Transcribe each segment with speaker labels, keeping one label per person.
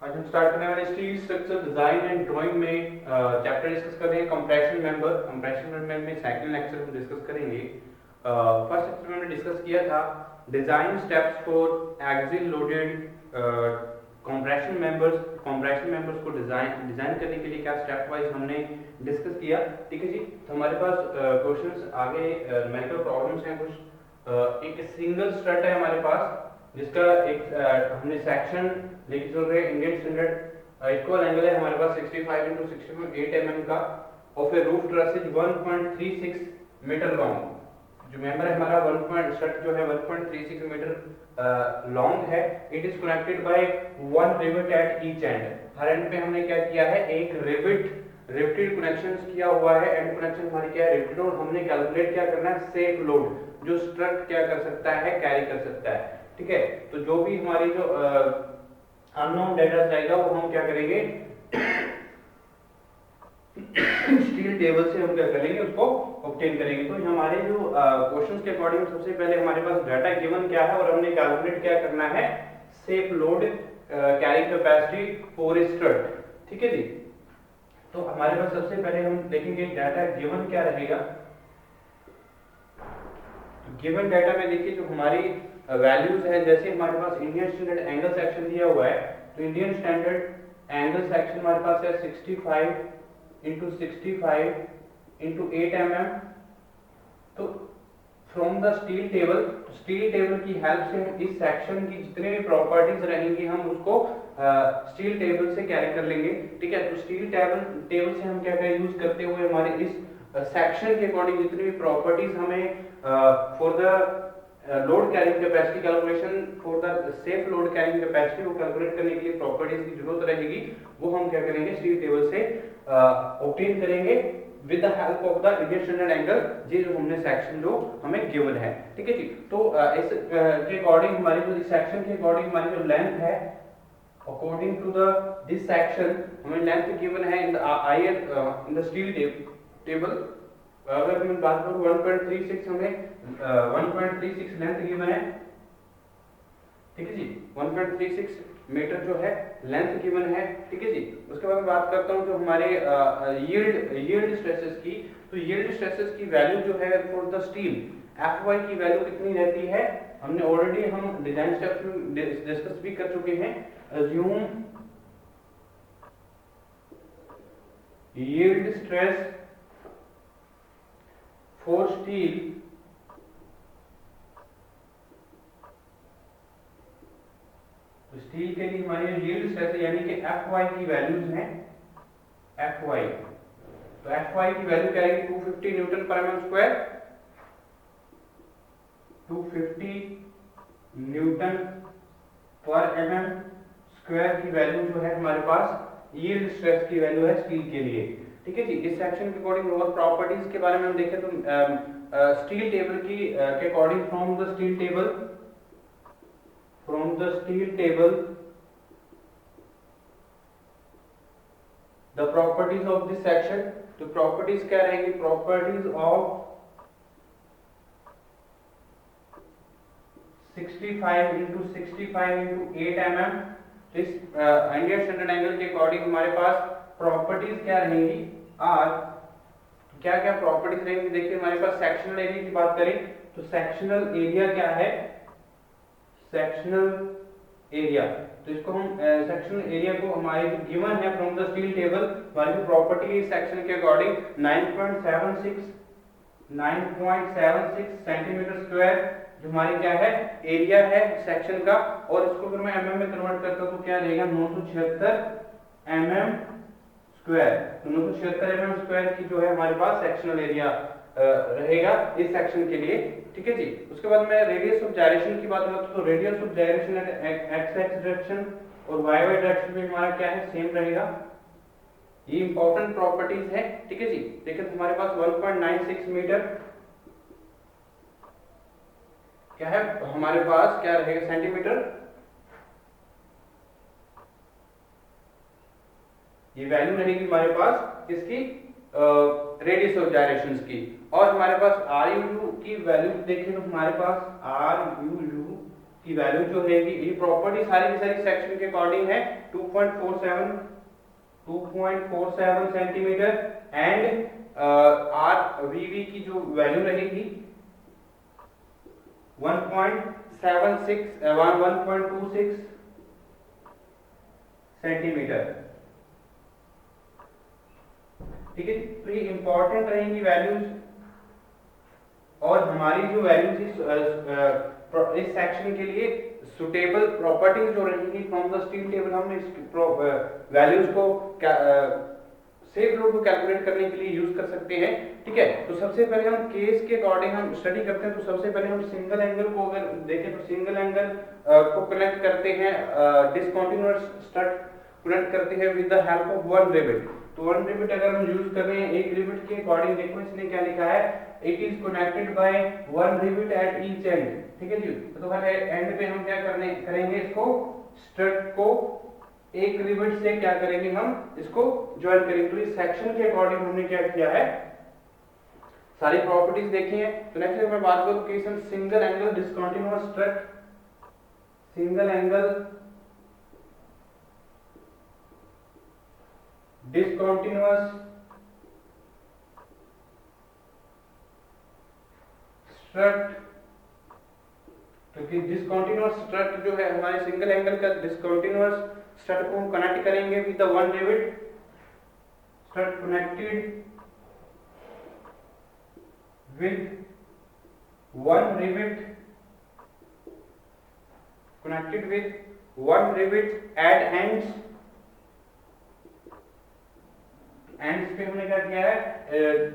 Speaker 1: आज हम स्टार्ट करने वाले steel structure design and drawing में चैप्टर डिस्कस कर रहे हैं कंप्रेशन मेंबर में सेकंड लेक्चर में डिस्कस करेंगे। फर्स्ट लेक्चर में हमने डिस्कस किया था design steps for axial loaded compression members को डिजाइन करने के लिए क्या स्टेप वाइज हमने डिस्कस किया। ठीक है जी, तो हमारे पास क्वेश्चंस आगे न्यूमेरिकल प्रॉब्लम्स हैं कुछ। एक सिंगल स्ट्रट है हमारे पास जिसका एक हमने सेक्शन लेके चल रहे हैं इंडियन स्टैंडर्ड इक्वल एंगल है हमारे पास 65 into 65 8 mm का और फिर roof truss is 1.36 meter long. जो मेंबर है हमारा 1. स्ट्रट जो है 1.36 मीटर लॉन्ग है। It is connected by one rivet at each end. हर एंड पे हमने क्या किया है, एक रिवेटेड कनेक्शंस किया हुआ है। एंड कनेक्शन हमारी क्या है, रिवेटेड। और हमने कैलकुलेट क्या करना है, सेफ लोड जो स्ट्रट क्या कर सकता है, कैरी कर सकता है। ठीक है, तो जो भी हमारी जो अननोन डेटा रहेगा वो हम क्या करेंगे स्टील टेबल से हम क्या करेंगे, उसको ऑब्टेन करेंगे। तो हमारे जो क्वेश्चंस के अकॉर्डिंग सबसे पहले हमारे पास डाटा गिवन क्या है और हमने कैलकुलेट क्या करना है, safe load carry capacity for strut. ठीक है जी, तो हमारे पास सबसे पहले हम देखेंगे डाटा गिवन क्या रहेगा। गिवन डाटा में देखिए जो हमारी वैल्यूज है, जैसे हमारे पास इंडियन स्टैंडर्ड एंगल सेक्शन दिया हुआ है, तो इंडियन स्टैंडर्ड एंगल सेक्शन हमारे पास है 65 into 65 into 8 mm। तो फ्रॉम द स्टील टेबल की हेल्प से हम इस सेक्शन की जितने भी प्रॉपर्टीज रहेंगी हम उसको स्टील टेबल से कैरी कर लेंगे। ठीक है, तो स्टील टेबल से हम क्या क्या यूज करते हुए हमारे इस सेक्शन के अकॉर्डिंग जितनी भी प्रॉपर्टीज हमें for the load carrying capacity calculation, for the safe load carrying capacity वो कैलकुलेट करने के लिए प्रॉपर्टीज की जरूरत रहेगी, वो हम क्या करेंगे स्टील टेबल से ऑब्टेन करेंगे with the help of the Indian standard angle, ये जो हमने सेक्शन जो हमें गिवन है। ठीक है जी, तो इस के अकॉर्डिंग हमारी जो सेक्शन के अकॉर्डिंग हमारी जो लेंथ है, according to the this section हमें लेंथ गिवन है इन द स्टील टेबल। अगर मैं बात करूं 1.36 हमें 1.36 लेंथ गिवन है। ठीक है जी, 1.36 मीटर जो है लेंथ गिवन है। ठीक है जी, उसके बाद मैं बात करता हूं जो हमारे यील्ड स्ट्रेसेस की। तो यील्ड स्ट्रेसेस की वैल्यू जो है फॉर द स्टील Fy की वैल्यू कितनी रहती है, हमने ऑलरेडी हम डिजाइन स्टेप्स में डिस्कस भी कर चुके हैं। Assume yield stress for steel steel के लिए हमारी यील्ड स्ट्रेस यानी कि Fy की वैल्यूज हैं Fy। तो Fy की वैल्यू क्या रहेगी, 250 न्यूटन पर mm स्क्वायर, 250 न्यूटन पर mm स्क्वायर की वैल्यू जो है हमारे पास यील्ड स्ट्रेस की वैल्यू है स्टील के लिए। ठीक है जी, इस सेक्शन के अकॉर्डिंग और प्रॉपर्टीज के बारे में हम देखें तो स्टील टेबल की के according from the steel table the properties of this section. तो प्रॉपर्टीज क्या रहेगी, properties of 65 into 65 into 8 mm। इस इंडियन स्टैंडर्ड एंगल के अकॉर्डिंग हमारे पास प्रॉपर्टीज क्या रहेंगी, और क्या क्या प्रॉपर्टीज रहेंगी। देखिए हमारे पास सेक्शनल एरिया की बात करें तो सेक्शनल एरिया क्या है, सेक्शनल एरिया, तो इसको हम सेक्शनल एरिया को हमारे जो गिवन है फ्रॉम द स्टील टेबल, हमारी जो प्रॉपर्टी है सेक्शन के अकॉर्डिंग 9.76 सेंटीमीटर स्क्वायर जो हमारी क्या है एरिया है सेक्शन का। और इसको अगर मैं mm में कन्वर्ट करता हूं तो क्या रहेगा, 976 mm स्क्वायर। तो 976 mm स्क्वायर की जो है हमारे पास सेक्शनल एरिया रहेगा इस सेक्शन के लिए। ठीक है जी, उसके बाद मैं रेडियस ऑफ जायरेशन की बात करता हूं तो radius of gyration x direction और वाई डायरेक्शन में हमारा क्या है, सेम रहेगा। ये इंपॉर्टेंट प्रॉपर्टीज है। ठीक है जी, देखिए तो हमारे पास 1.96 मीटर क्या है, हमारे पास क्या रहेगा सेंटीमीटर, ये वैल्यू रहेगी हमारे पास इसकी रेडियस ऑफ जायरेशंस की। और हमारे पास आर यू की वैल्यू देखिए तो हमारे पास आर यू की वैल्यू जो रहेगी, ये प्रॉपर्टी सारी की सारी सेक्शन के अकॉर्डिंग है 2.47 सेंटीमीटर एंड आर वीवी की जो वैल्यू रहेगी 1.26 सेंटीमीटर। ठीक है, तो ये इंपॉर्टेंट रहेंगी वैल्यूज। और हमारी जो वैल्यूज इस सेक्शन के लिए सुटेबल प्रॉपर्टीज जो रहेंगी फ्रॉम द स्टील टेबल, हम इस वैल्यूज को सेफ लोड को कैलकुलेट करने के लिए यूज कर सकते हैं। ठीक है, तो सबसे पहले हम केस के अकॉर्डिंग हम स्टडी करते हैं। तो सबसे पहले हम सिंगल एंगल को अगर देखें तो सिंगल एंगल को कनेक्ट करते हैं, डिसकंटीन्यूअस स्टड कनेक्ट करते हैं with the help of one rivet. तो वन रिवेट अगर हम यूज कर रहे हैं एक रिवेट के अकॉर्डिंग, देखो इसने क्या लिखा है, it is connected by one rivet at each and. ठीक है जी, तो हर एंड पे हम क्या करेंगे इसको स्टड को एक रिवेट से क्या करेंगे, हम इसको ज्वाइन करेंगे। तो इस सेक्शन के अकॉर्डिंग हमने क्या किया है, सारी प्रॉपर्टीज देखी है। तो नेक्स्ट मैं बात करूं कि हम single angle discontinuous strut, single angle discontinuous strut, क्योंकि डिसकंटीन्यूअस स्ट्रट जो है हमारे सिंगल एंगल का डिसकंटीन्यूअस स्ट्रट को हम कनेक्ट करेंगे with the one rivet, strut connected with one rivet, connected with one rivet at ends पे हमने क्या किया है,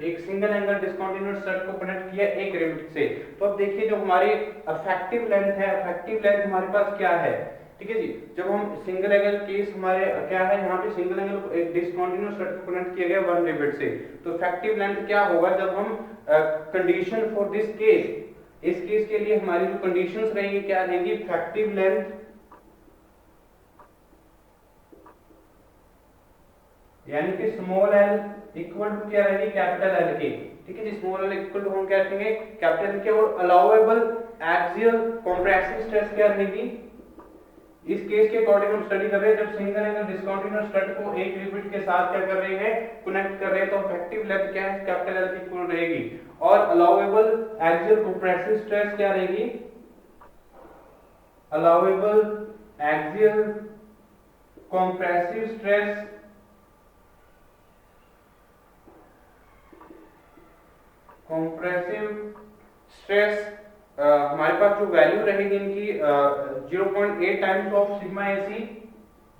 Speaker 1: एक सिंगल एंगल डिसकंटीन्यूअस स्टड को कनेक्ट किया एक रिवेट से। तो अब देखिए जो हमारी इफेक्टिव लेंथ है, इफेक्टिव लेंथ हमारे पास क्या है। ठीक है जी, जब हम सिंगल एंगल केस हमारे क्या है, यहाँ पे सिंगल एंगल एक डिसकंटीन्यूअस स्टड को कनेक्ट किया गया वन रिवेट से। तो इफेक्टिव लेंथ क्या होगा, जब हम कंडीशन फॉर दिस केस, इस केस के लिए हमारी जो कंडीशंस रहेंगी क्या रहेंगी, इफेक्टिव लेंथ यानी कि स्मॉल एल इक्वल टू क्या रहेगी, कैपिटल एल के। ठीक है जी, स्मॉल एल इक्वल टू हम क्या रखेंगे, कैपिटल एल के। और अलाउएबल एक्सियल कंप्रेसिव स्ट्रेस क्या रहेगी, इस केस के अकॉर्डिंग हम स्टडी कर रहे हैं, जब सिंगल एंगल डिसकंटीन्यूअस स्टड को एक रिवेट के साथ क्या कर रहे हैं, कनेक्ट कर रहे हैं, तो इफेक्टिव लेंथ क्या है, कैपिटल एल की इक्वल रहेगी। और अलाउएबल एक्सियल कंप्रेसिव स्ट्रेस क्या रहेगी, अलाउएबल एक्सियल कंप्रेसिव स्ट्रेस हमारे पास जो वैल्यू रहेगी इनकी 0.8 times of sigma AC,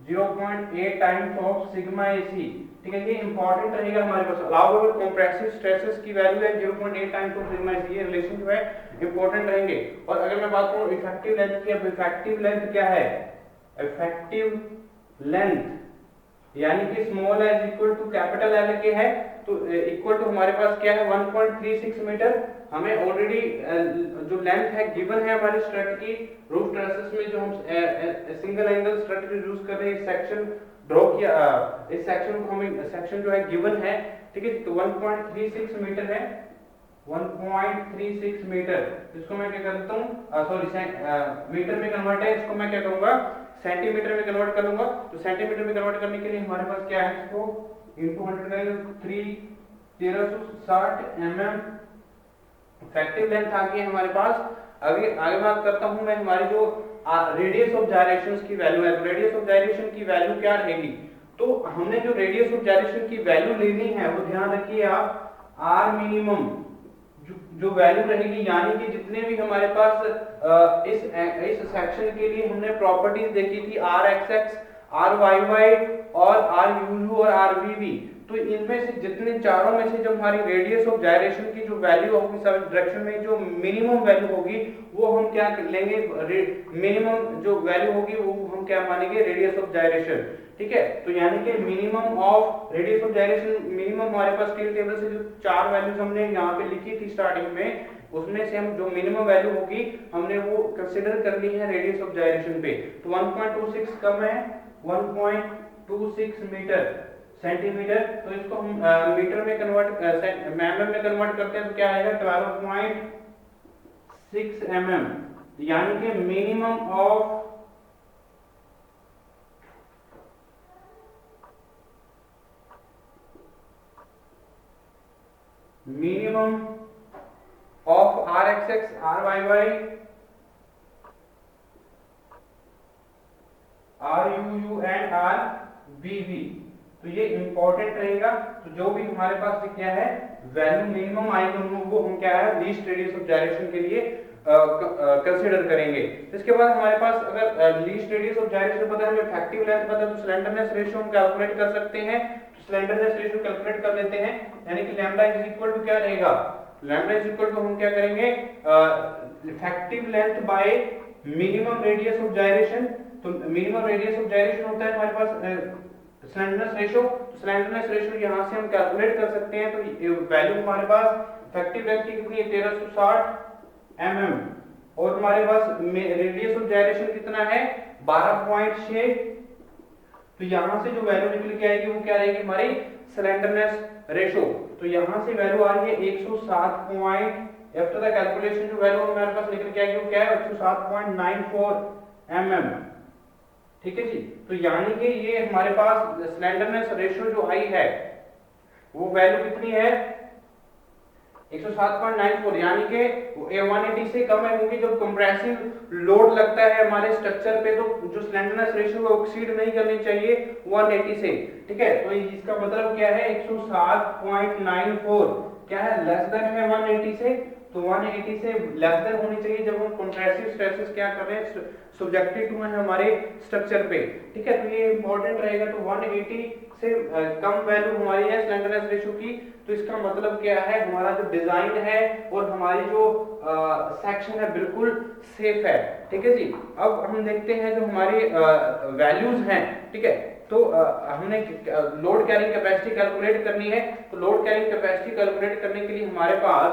Speaker 1: 0.8 times of sigma AC. ठीक है, ये इंपॉर्टेंट रहेगा हमारे पास। अलाउएबल कंप्रेसिव स्ट्रेसेस की वैल्यू है 0.8 टाइम्स ऑफ सिग्मा एसी, ये रिलेशन जो है इंपॉर्टेंट रहेंगे। और अगर मैं बात करूं इफेक्टिव लेंथ की, अब इफेक्टिव लेंथ क्या है, इफेक्टिव लेंथ यानी कि small L equal to capital L के है, तो इक्वल टू हमारे पास क्या है 1.36 मीटर। हमें ऑलरेडी जो लेंथ है गिवन है हमारी स्ट्रट की, रूफ ट्रेसेस में जो हम सिंगल एंगल स्ट्रट यूज कर रहे हैं, सेक्शन ड्रॉ किया, इस सेक्शन को हमें सेक्शन जो है गिवन है। ठीक है, तो 1.36 मीटर है, 1.36 मीटर। इसको मैं क्या करता हूँ, सॉरी मीटर में कन्वर्ट है, इसको मैं क्या करूंगा सेंटीमीटर में कन्वर्ट करूंगा। तो सेंटीमीटर में कन्वर्ट करने के लिए हमारे पास क्या है, इसको इनटू 1360 mm इफेक्टिव लेंथ आ गई है हमारे पास। अभी आगे बात करता हूं मैं हमारी जो रेडियस ऑफ जायरेशंस की वैल्यू है। तो रेडियस ऑफ जायरेशन की वैल्यू क्या रहेगी, तो हमने जो रेडियस ऑफ जायरेशन की वैल्यू लेनी है वो ध्यान रखिए आप, आर मिनिमम जो वैल्यू रहेगी, यानी कि जितने भी हमारे पास इस सेक्शन के लिए हमने प्रॉपर्टीज देखी थी, R X X, R Y Y और आर यू यू और आर वी वी। तो इनमें से जितने चारों में से जो हमारी रेडियस ऑफ जायरेशन की जो वैल्यू होगी सब डायरेक्शन में जो मिनिमम वैल्यू होगी वो हम क्या लेंगे, मिनिमम जो वैल्यू होगी वो हम क्या मानेंगे, रेडियस ऑफ जायरेशन। ठीक है, तो यानी कि minimum of radius of gyration, minimum हमारे पास स्केल टेबल से जो चार वैल्यूज हमने यहाँ पे लिखी थी स्टार्टिंग में, उसमें से हम जो मिनिमम वैल्यू होगी हमने वो कंसीडर कर ली है रेडियस ऑफ जायरेशन पे। तो 1.26 कम है, 1.26 मीटर सेंटीमीटर। तो इसको हम मीटर में कन्वर्ट mm में कन्वर्ट करते हैं तो क्या आएगा 12.6 mm। यानी कि minimum of R X X R Y Y R U U and R B V. तो ये इंपॉर्टेंट रहेगा। तो जो भी हमारे पास क्या है वैल्यू मिनिमम आएगी वो हम क्या है लीस्ट रेडियस ऑफ जायरेशन के लिए कंसीडर करेंगे। इसके बाद हमारे पास अगर लीस्ट रेडियस ऑफ जायरेशन पता है, हमें इफेक्टिव लेंथ पता है, तो स्लेंडरनेस रेशियो हम कैलकुलेट कर सकते हैं। तो स्लेंडरनेस रेशियो कैलकुलेट कर लेते हैं, यानी कि लैम्डा इज इक्वल टू क्या रहेगा, लैम्डा इज इक्वल टू हम क्या करेंगे effective length bye minimum radius of gyration. तो मिनिमम रेडियस ऑफ जायरेशन होता है हमारे पास स्लेंडरनेस रेशियो। तो स्लेंडरनेस रेशियो यहां से हम कैलकुलेट कर सकते हैं। तो वैल्यू हमारे पास इफेक्टिव लेंथ की कितनी है 1360 mm और हमारे पास रेडियस ऑफ जायरेशन कितना है 12.6। तो यहां से जो वैल्यू निकल के आएगी वो क्या रहेगी हमारी स्लेंडरनेस रेशियो। तो यहां से वैल्यू आ रही है 107 आफ्टर द कैलकुलेशन जो वैल्यू हमारे पास निकल के आएगी वो क्या है 107.94 mm। ठीक है जी। तो यानी कि ये हमारे पास स्लेंडरनेस रेशियो जो आई है वो वैल्यू कितनी है 107.94, यानी कि 180 से कम है, क्योंकि जब कंप्रेसिव लोड लगता है हमारे स्ट्रक्चर पे तो जो स्लेंडरनेस रेशियो है वो एक्सीड नहीं करनी चाहिए 180 से। ठीक है, तो इसका मतलब क्या है 107.94 क्या है लेस देन है 180 से। तो 180 से लेस देन होनी चाहिए जब हम कंप्रेसिव स्ट्रेसेस क्या कर रहे हैं सब्जेक्टेड टू है हमारे स्ट्रक्चर पे। ठीक है, तो ये इंपॉर्टेंट रहेगा। तो 180 से कम वैल्यू हमारी है स्लेंडरनेस रेशियो की। तो इसका मतलब क्या है हमारा जो डिजाइन है और हमारी जो सेक्शन है बिल्कुल सेफ है। ठीक है जी। अब हम देखते हैं जो हमारी वैल्यूज हैं। ठीक है, तो हमने लोड कैरिंग कैपेसिटी कैलकुलेट करनी है। तो लोड कैरिंग कैपेसिटी कैलकुलेट करने के लिए हमारे पास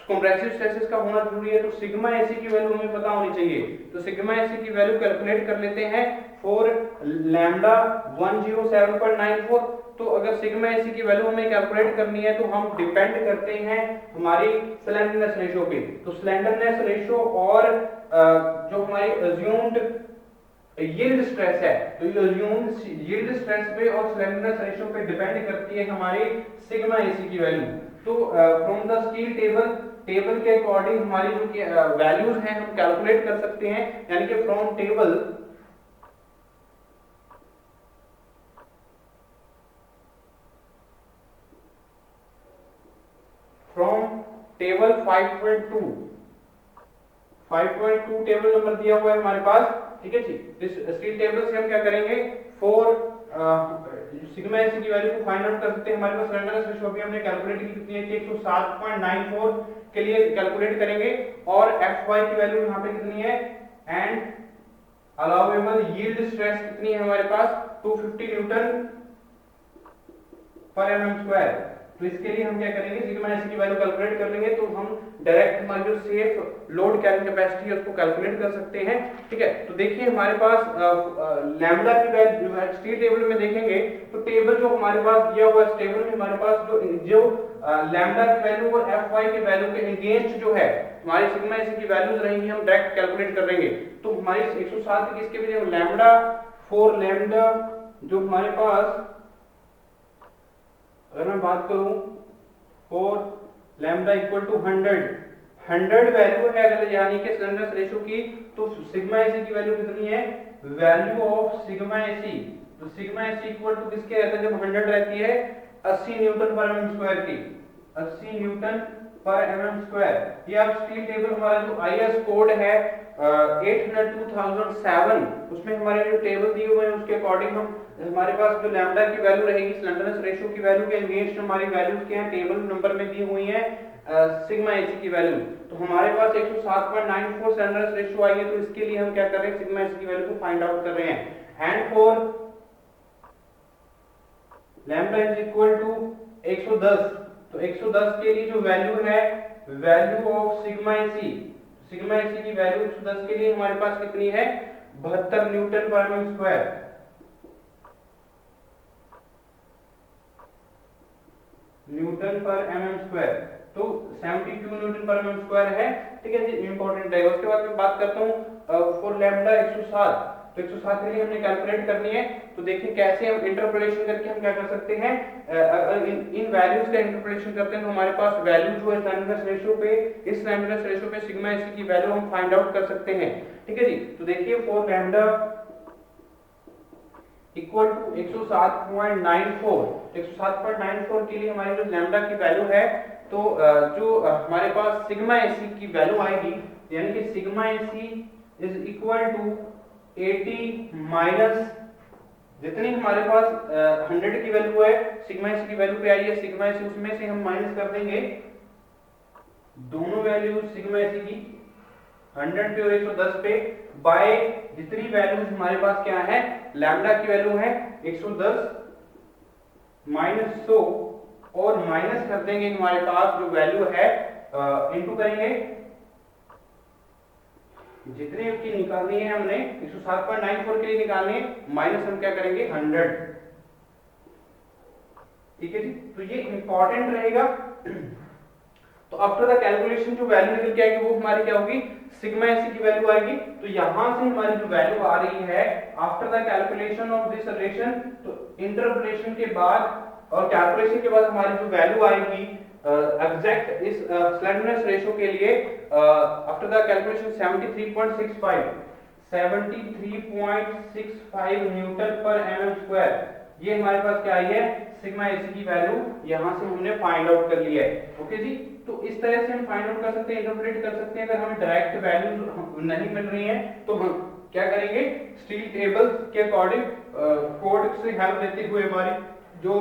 Speaker 1: कंप्रेसिव स्ट्रेसेस का होना जरूरी है। तो सिग्मा एसी की वैल्यू हमें पता होनी चाहिए। तो सिग्मा एसी की वैल्यू कैलकुलेट कर लेते हैं फॉर लैम्डा 107.94। तो अगर सिग्मा एसी की वैल्यू हमें कैलकुलेट करनी है तो हम डिपेंड करते हैं हमारी स्लेंडरनेस रेशियो पे। तो स्लेंडरनेस रेशियो और जो हमारी अज्यूम्ड यील्ड स्ट्रेस है तो ये अज्यूम्ड यील्ड स्ट्रेस पे और स्लेंडरनेस रेशियो पे डिपेंड करती है हमारी सिग्मा एसी की वैल्यू। तो फ्रॉम द स्टील टेबल के अकॉर्डिंग हमारी जो वैल्यूज हैं हम कैलकुलेट कर सकते हैं, यानी कि फ्रॉम टेबल 5.2 टेबल नंबर दिया हुआ है हमारे पास। ठीक है जी। इस स्टील टेबल से हम क्या करेंगे फॉर सिग्मा एसी की वैल्यू को फाइंड आउट कर सकते हैं। हमारे पास स्लेंडरनेस रेशियो भी हमने कैलकुलेट की कितनी है कि 107.94 के लिए कैलकुलेट करेंगे और fy की वैल्यू यहां पे कितनी है एंड अलाउएबल यील्ड स्ट्रेस कितनी है हमारे पास 250 न्यूटन पर mm स्क्वायर। तो इसके लिए हम क्या करेंगे सिग्मा एसी की वैल्यू कैलकुलेट कर लेंगे। तो हम डायरेक्ट हमारी जो सेफ लोड कैरिंग कैपेसिटी है उसको कैलकुलेट कर सकते हैं। ठीक है, तो देखिए हमारे पास लैम्डा की वैल्यू जो है स्टील टेबल में देखेंगे तो टेबल जो हमारे पास दिया हुआ है टेबल में हमारे पास जो लैम्डा की वैल्यू और fy की वैल्यू के अगेंस्ट जो है हमारी सिग्मा एसी की वैल्यूज रहेंगी हम डायरेक्ट कैलकुलेट कर लेंगे। तो हमारी 107 की इसके लिए लैम्डा फॉर लैम्डा जो हमारे पास अगर मैं बात करूं for lambda equal to 100 value है अगर यानी कि स्लेंडरनेस रेशियो की, तो सिग्मा एसी की वैल्यू कितनी है वैल्यू ऑफ सिग्मा एसी। तो सिग्मा एसी इक्वल टू किसके रहता है जब 100 रहती है 80 न्यूटन पर mm स्क्वायर की 80 न्यूटन पर mm स्क्वायर। ये आप स्टील टेबल हमारा जो आईएस कोड है 800-2007 उसमें हमारे जो टेबल दिए हुए हैं उसके अकॉर्डिंग हम हमारे पास जो लैम्डा की वैल्यू रहेगी स्लेंडरनेस रेशियो की वैल्यू के अगेंस्ट हमारी वैल्यूज क्या है टेबल नंबर में दी हुई है सिग्मा एसी की वैल्यू। तो हमारे पास 107.94 स्लेंडरनेस रेशियो आई है। तो इसके लिए हम क्या कर रहे हैं सिग्मा एसी की वैल्यू को फाइंड आउट कर रहे हैं and for lambda is equal to 110। तो 110 के लिए जो वैल्यू है वैल्यू ऑफ सिग्मा एसी की वैल्यू 110 के लिए हमारे पास कितनी है 72 न्यूटन पर mm स्क्वायर। न्यूटन पर mm स्क्वायर। तो 72 न्यूटन पर mm स्क्वायर है। ठीक है जी, इंपॉर्टेंट रहेगा। उसके बाद मैं बात करता हूँ फॉर लैम्डा 107, तो 107 के लिए हमने कैलकुलेट करनी है। तो देखिए कैसे हम इंटरपोलेशन करके हम क्या कर सकते हैं, इन वैल्यूज का इंटरपोलेशन करते हैं तो हमारे पास वैल्यू जो है स्लैंडरनेस रेशियो पे, इस स्लैंडरनेस रेशियो पे सिग्मा एसी की वैल्यू हम फाइंड आउट कर सकते हैं। ठीक है जी, तो देखिए फॉर लैम्डा इक्वल टू 107.94, 107.94 के लिए हमारी जो लैम्डा की वैल्यू है, तो जो हमारे पास सिग्मा एसी की वैल्यू आएगी, यानी कि sigma AC is equal to 80 minus जितनी हमारे पास 100 की वैल्यू है, सिग्मा एसी की वैल्यू पे आई है सिग्मा एसी, उसमें से हम माइनस कर देंगे दोनों वैल्यू सिग्मा एसी की 100 पे और 110 पे, बाय जितनी वैल्यूज हमारे पास क्या है, लैम्डा की वैल्यू है 110 माइनस 100, और माइनस कर देंगे हमारे पास जो वैल्यू है, इनटू करेंगे जितने की निकालनी है हमने 107.94 के लिए निकालनी है, माइनस हम क्या करेंगे 100। ठीक है जी, तो ये इंपॉर्टेंट रहेगा। तो आफ्टर द कैलकुलेशन जो वैल्यू निकल के आएगी वो हमारी क्या होगी, सिग्मा एसी की वैल्यू आएगी। तो यहां से हमारी जो वैल्यू आ रही है after the calculation of this relation, तो इंटरपोलेशन के बाद और कैलकुलेशन के बाद हमारी जो वैल्यू आएगी एग्जैक्ट इस स्लैंडरनेस रेशियो के लिए, आफ्टर द कैलकुलेशन 73.65 न्यूटन पर एमएम स्क्वायर, ये हमारे पास क्या आई है, सिग्मा एसी की वैल्यू यहां से हमने फाइंड आउट कर लिया है। ओके जी, तो इस तरह से हम फाइंड आउट कर सकते हैं, इंटरप्रेट कर सकते हैं। अगर हमें डायरेक्ट वैल्यू नहीं मिल रही है तो हम क्या करेंगे, स्टील टेबल्स के अकॉर्डिंग कोड से हेल्प लेते हुए हमारी जो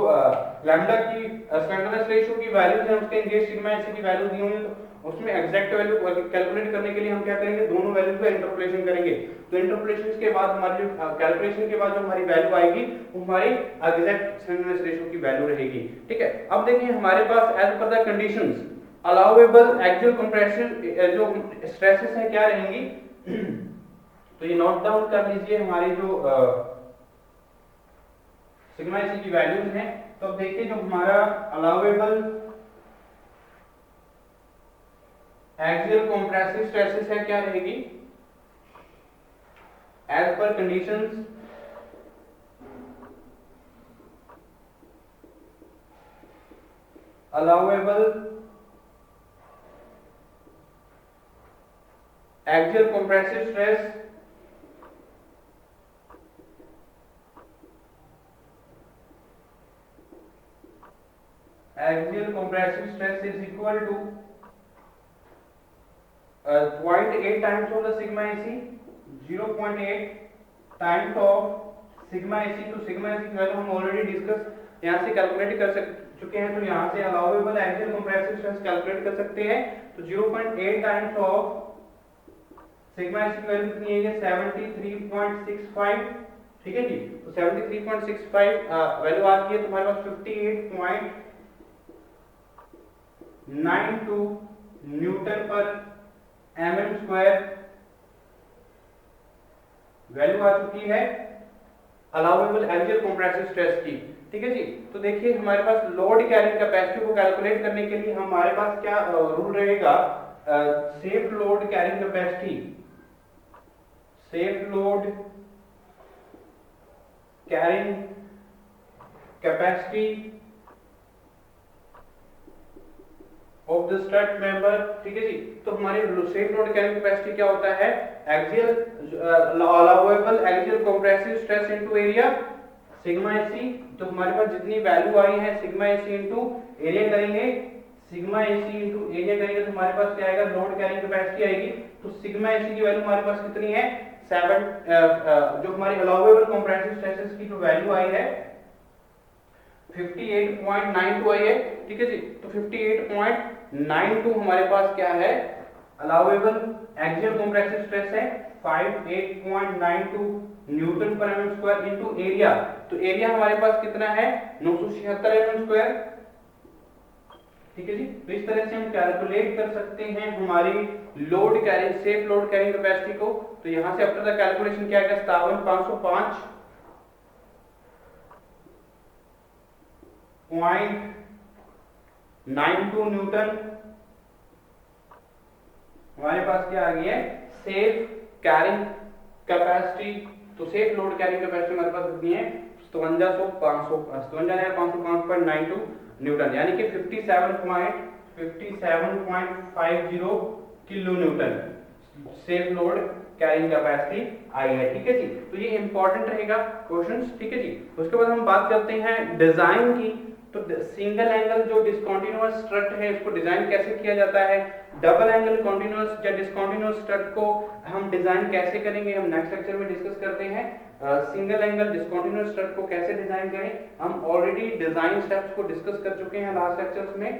Speaker 1: लैम्डा की स्लैंडरनेस रेशियो की वैल्यूज है उसके अंदर सिग्मा एसी की वैल्यू दी होंगी, तो उसमें एग्जैक्ट वैल्यू कैलकुलेट करने के लिए हम क्या करेंगे, दोनों वैल्यूज का इंटरपोलेशन करेंगे। तो इंटरपोलेशन के बाद हमारी जो कैलकुलेशन के बाद जो हमारी वैल्यू आएगी वो हमारी एग्जैक्ट स्लैंडरनेस रेशियो की वैल्यू रहेगी। ठीक है, अब देखिए हमारे पास as per the conditions allowable axial compression जो स्ट्रेसेस है क्या रहेंगी, तो ये नोट डाउन कर लीजिए हमारी जो सिग्मा एसी की वैल्यूज हैं। तो अब देखिए जो हमारा अलाउएबल एक्सियल कंप्रेसिव स्ट्रेसेस है क्या रहेगी, as per conditions allowable axial compressive stress axial compressive stress is equal to 0.8 times of the sigma AC, 0.8 times of sigma AC। तो sigma AC की वैल्यू हम ऑलरेडी डिस्कस यहाँ से calculate कर चुके हैं, तो यहाँ से allowable axial compressive stress calculate कर सकते हैं। तो 0.8 टाइम्स ऑफ सिग्मा AC की वैल्यू कितनी है, 73.65। ठीक है जी, तो 73.65 वैल्यू आ गई है, तो हमारे पास 58.92 न्यूटन पर एमएम स्क्वायर वैल्यू आ चुकी है अलाउएबल एक्सियल कंप्रेसिव स्ट्रेस की। ठीक है जी, तो देखिए हमारे पास लोड कैरिंग कैपेसिटी को कैलकुलेट करने के लिए हमारे पास क्या रूल रहेगा, safe load carrying capacity, safe load carrying capacity of the strut member. ठीक है जी, तो हमारी सेफ लोड कैरिंग कैपेसिटी क्या होता है, axial allowable axial compressive stress into area sigma AC. तो हमारे पास जितनी वैल्यू आई है सिग्मा एसी इनटू एरिया करेंगे, सिग्मा एसी इनटू एरिया करेंगे तो हमारे पास क्या आएगा, लोड कैरिंग कैपेसिटी आएगी। तो सिग्मा एसी की वैल्यू हमारे पास कितनी है 7, जो हमारी अलाउएबल कंप्रेसिव स्ट्रेसेस की जो वैल्यू आई है 58.92 आई है। ठीक है जी, तो 58.92 हमारे पास क्या है, अलाउएबल एक्सियल कंप्रेसिव स्ट्रेस है 58.92 न्यूटन पर एमएम स्क्वायर इनटू एरिया। तो एरिया हमारे पास कितना है 976 एमएम स्क्वायर। ठीक है जी, तो इस तरह से हम कैलकुलेट कर सकते हैं हमारी load carrying safe load carrying capacity को। तो यहां से आफ्टर द कैलकुलेशन क्या आएगा 57,505.92 न्यूटन हमारे पास क्या आ गई है, सेफ कैरिंग कैपेसिटी। तो सेफ लोड कैरिंग कैपेसिटी हमारे पास कितनी है, 57,500.92 न्यूटन, यानी कि 57.50 kilo Newton safe load carrying capacity I है। ठीक है जी, तो ये इंपॉर्टेंट रहेगा क्वेश्चंस। ठीक है जी, उसके बाद हम बात करते हैं डिजाइन की। तो सिंगल एंगल जो डिसकंटीन्यूअस स्ट्रट है इसको डिजाइन कैसे किया जाता है, डबल एंगल कंटीन्यूअस या डिसकंटीन्यूअस स्ट्रट को हम डिजाइन कैसे करेंगे, हम नेक्स्ट लेक्चर में डिस्कस करते हैं। सिंगल एंगल डिसकंटीन्यूअस स्ट्रट को कैसे डिजाइन करें, हम ऑलरेडी डिजाइन स्टेप्स को डिस्कस कर चुके हैं लास्ट लेक्चर्स में।